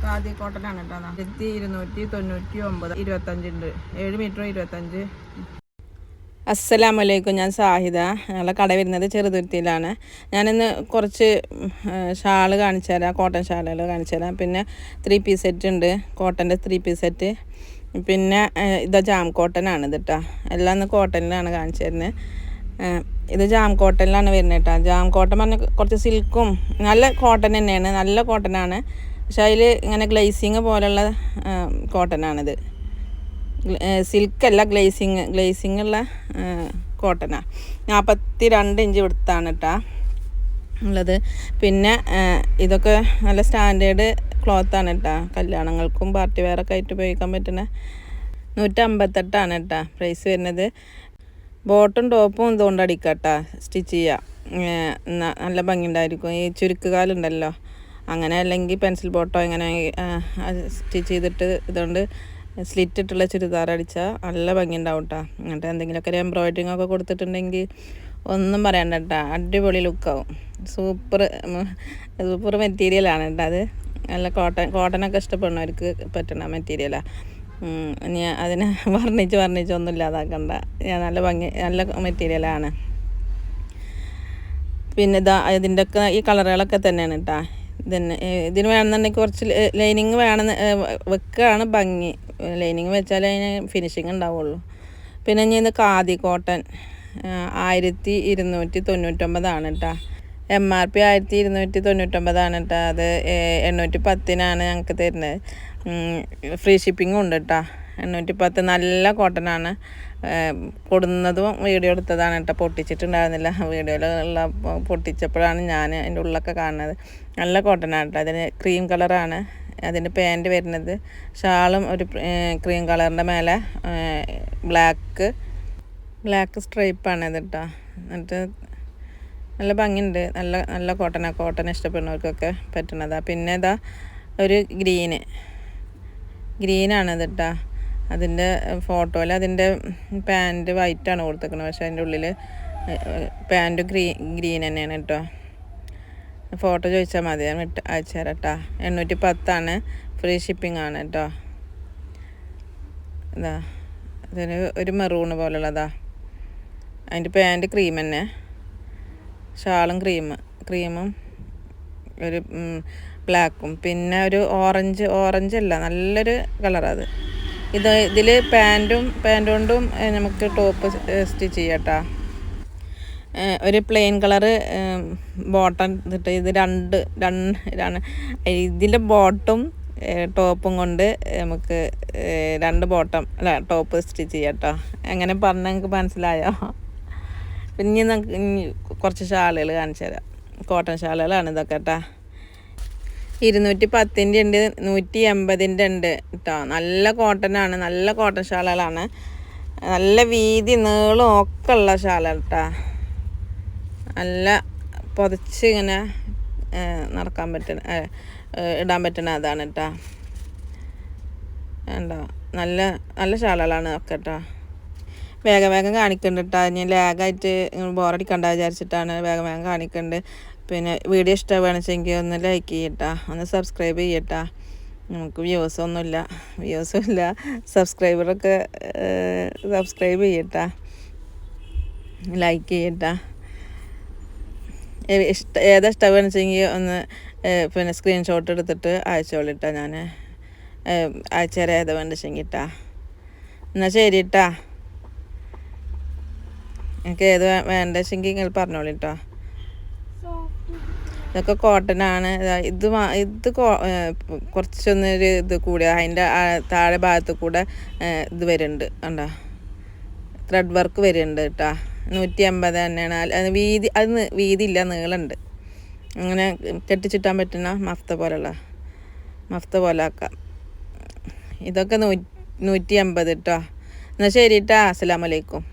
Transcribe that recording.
ഖാദി കോട്ടനാണ് കേട്ടോ. 1299 25 ഉണ്ട്. 7 മീറ്റർ 25. അസ്സലാമലൈക്കും. ഞാൻ സാഹിദ. ഞങ്ങളെ കട വരുന്നത് ചെറുതുരുത്തിയിലാണ്. ഞാനിന്ന് കുറച്ച് ഷാള് കാണിച്ചു തരാം, കോട്ടൺ ഷാളുകൾ കാണിച്ചു തരാം. പിന്നെ 3 പീസ് സെറ്റ് ഉണ്ട്, കോട്ടൻ്റെ 3 പീസ് സെറ്റ്. പിന്നെ ഇതാ ജാം കോട്ടനാണ് ഇത് കേട്ടോ. എല്ലാം ഇന്ന് കോട്ടനിലാണ് കാണിച്ചു തരുന്നത്. ഇത് ജാം കോട്ടനിലാണ് വരുന്നത് കേട്ടോ. ജാം കോട്ടൺ പറഞ്ഞാൽ കുറച്ച് സിൽക്കും നല്ല കോട്ടൺ തന്നെയാണ്, നല്ല കോട്ടനാണ്. പക്ഷെ അതിൽ ഇങ്ങനെ ഗ്ലേസിങ് പോലുള്ള കോട്ടനാണിത്. സിൽക്കല്ല, ഗ്ലേസിങ് ഉള്ള കോട്ടനാണ്. 42 ഇഞ്ച് വിടുത്താണ് കേട്ടോ ഉള്ളത്. പിന്നെ ഇതൊക്കെ നല്ല സ്റ്റാൻഡേർഡ് ക്ലോത്താണ് കേട്ടോ. കല്യാണങ്ങൾക്കും പാർട്ടി വെയറൊക്കെ ആയിട്ട് ഉപയോഗിക്കാൻ പറ്റുന്ന 158 കേട്ടോ പ്രൈസ് വരുന്നത്. ബോട്ടും ടോപ്പും ഇതുകൊണ്ട് അടിക്കാം കേട്ടോ, സ്റ്റിച്ച് ചെയ്യാം. നല്ല ഭംഗിയുണ്ടായിരിക്കും. ഈ ചുരുക്ക് കാലുണ്ടല്ലോ, അങ്ങനെ അല്ലെങ്കിൽ പെൻസിൽ ബോട്ടോ ഇങ്ങനെ സ്റ്റിച്ച് ചെയ്തിട്ട് ഇതുകൊണ്ട് സ്ലിറ്റ് ഇട്ടുള്ള ചുരിദാർ അടിച്ചാൽ നല്ല ഭംഗി ഉണ്ടാവും കേട്ടോ. എന്നിട്ട് എന്തെങ്കിലുമൊക്കെ ഒരു എംബ്രോയിഡറിങ് ഒക്കെ കൊടുത്തിട്ടുണ്ടെങ്കിൽ ഒന്നും പറയണ്ട കേട്ടോ, അടിപൊളി ലുക്കാവും. സൂപ്പർ മെറ്റീരിയലാണ് കേട്ടോ അത്. നല്ല കോട്ടനൊക്കെ ഇഷ്ടപ്പെടുന്നവർക്ക് പറ്റുന്ന മെറ്റീരിയലാണ്. ഞാൻ അതിനെ വർണ്ണിച്ചൊന്നും ഇല്ലാതാക്കണ്ട. നല്ല മെറ്റീരിയലാണ്. പിന്നെ ഇതിൻ്റെ ഒക്കെ ഈ കളറുകളൊക്കെ തന്നെയാണ് കേട്ടോ. ഇതിന് വേണമെന്നുണ്ടെങ്കിൽ കുറച്ച് ലൈനിങ് വെക്കുകയാണ് ഭംഗി. ലൈനിങ് വെച്ചാൽ അതിന് ഫിനിഷിങ് ഉണ്ടാവുള്ളൂ. പിന്നെ ഇനി ഇത് ഖാദി കോട്ടൺ 1299 കേട്ടോ. MRP 1299 കേട്ടോ. അത് 810 ഞങ്ങൾക്ക് തരുന്നത്. ഫ്രീ ഷിപ്പിങ്ങും ഉണ്ട് കേട്ടോ. 810 നല്ല കോട്ടനാണ്. കൊടുന്നതും വീഡിയോ എടുത്തതാണ് കേട്ടോ. പൊട്ടിച്ചിട്ടുണ്ടായിരുന്നില്ല. വീഡിയോയിലുള്ള പൊട്ടിച്ചപ്പോഴാണ് ഞാൻ അതിൻ്റെ ഉള്ളൊക്കെ കാണുന്നത്. നല്ല കോട്ടനാണ് കേട്ടോ. അതിന് ക്രീം കളറാണ് അതിൻ്റെ പാൻറ്റ് വരുന്നത്. ഷാളും ഒരു ക്രീം കളറിൻ്റെ മേലെ ബ്ലാക്ക് സ്ട്രൈപ്പാണ് ഇത് കേട്ടോ. എന്നിട്ട് നല്ല ഭംഗിയുണ്ട്. നല്ല കോട്ടൺ ഇഷ്ടപ്പെടുന്നവർക്കൊക്കെ പറ്റുന്നതാണ്. പിന്നെ ഇതാ ഒരു ഗ്രീനാണ് ഇത് കേട്ടോ. അതിൻ്റെ ഫോട്ടോയിൽ അതിൻ്റെ പാൻറ്റ് വൈറ്റാണ് കൊടുത്തേക്കുന്നത്. പക്ഷേ അതിൻ്റെ ഉള്ളിൽ പാൻറ്റ് ഗ്രീൻ തന്നെയാണ് കേട്ടോ. ഫോട്ടോ ചോദിച്ചാൽ മതി, ഞാൻ അയച്ചു തരാം കേട്ടോ. 810 ഫ്രീ ഷിപ്പിംഗ് ആണ് കേട്ടോ. ഇതാ അതിന് ഒരു മെറൂണ് പോലുള്ളതാ. അതിൻ്റെ പാൻറ്റ് ക്രീം തന്നെ, ഷാളും ക്രീമും ഒരു ബ്ലാക്കും. പിന്നെ ഒരു ഓറഞ്ച് അല്ല, നല്ലൊരു കളറാണ് അത്. ഇതിൽ പാൻറ്റും കൊണ്ടും നമുക്ക് ടോപ്പ് സ്റ്റിച്ച് ചെയ്യാം കേട്ടോ. ഒരു പ്ലെയിൻ കളറ് ബോട്ടം ഇട്ടിട്ട് ഇത് രണ്ട് ഇതിൻ്റെ ബോട്ടും ടോപ്പും കൊണ്ട് നമുക്ക് 2 ബോട്ടം ടോപ്പ് സ്റ്റിച്ച് ചെയ്യാം കേട്ടോ. എങ്ങനെ പറഞ്ഞാൽ നിങ്ങൾക്ക് മനസ്സിലായോ? പിന്നെ നമുക്ക് കുറച്ച് ഷാളുകൾ കാണിച്ചു തരാം. കോട്ടൺ ഷാളുകളാണ് ഇതൊക്കെ കേട്ടോ. 210 ഉണ്ട്, 180 ഉണ്ട് കേട്ടോ. നല്ല കോട്ടനാണ്, നല്ല കോട്ടൺ ഷാളുകളാണ്. നല്ല വീതി നീളം ഒക്കെ ഉള്ള ഷാളാണ് കേട്ടോ. നല്ല പുതച്ച് ഇങ്ങനെ നടക്കാൻ പറ്റുന്ന ഇടാൻ പറ്റുന്ന അതാണ് കേട്ടോ. ഉണ്ടോ, നല്ല ഷാളുകളാണ് ഒക്കെ കേട്ടോ. വേഗം കാണിക്കുന്നുണ്ട് കേട്ടോ. ഇനി ലാഗായിട്ട് ബോറടിക്കണ്ട വിചാരിച്ചിട്ടാണ് വേഗം കാണിക്കുന്നുണ്ട്. പിന്നെ വീഡിയോ ഇഷ്ടമാണെന്നുവെച്ചെങ്കിൽ ഒന്ന് ലൈക്ക് ചെയ്യട്ടാ, ഒന്ന് സബ്സ്ക്രൈബ് ചെയ്യട്ടാ. നമുക്ക് വ്യൂസും ഇല്ല. സബ്സ്ക്രൈബറൊക്കെ സബ്സ്ക്രൈബ് ചെയ്യട്ടാ, ലൈക്ക് ചെയ്യട്ടാ. ഏതാ ഇഷ്ടമാണെന്നുവെച്ചെങ്കിൽ ഒന്ന് പിന്നെ സ്ക്രീൻഷോട്ട് എടുത്തിട്ട് അയച്ചോളിട്ടാ. ഞാൻ അയച്ചുതരാം ഏതാ വേണ്ടെങ്കിൽ കേട്ടാ. എന്നാൽ ശരി കേട്ടാ. എനിക്ക് ഏത് വേണ്ടെങ്കിൽ നിങ്ങൾ പറഞ്ഞോളിട്ടോ. ഇതൊക്കെ കോട്ടനാണ്. ഇത് കുറച്ചൊന്നൊരു ഇത് കൂടി അതിൻ്റെ താഴെ ഭാഗത്ത് കൂടെ ഇത് വരുന്നുണ്ട് കണ്ടോ, ത്രെഡ് വർക്ക് വരുന്നുണ്ട് കേട്ടോ. 180 തന്നെയാണ്. അത് വീതി ഇല്ല, നീളമുണ്ട്. അങ്ങനെ കെട്ടിച്ചിട്ടാൻ പറ്റുന്ന മഫ്ത പോലെ ആക്കാം. ഇതൊക്കെ 180 കേട്ടോ. എന്നാൽ ശരി കേട്ടോ. അസ്സലാമു അലൈക്കും.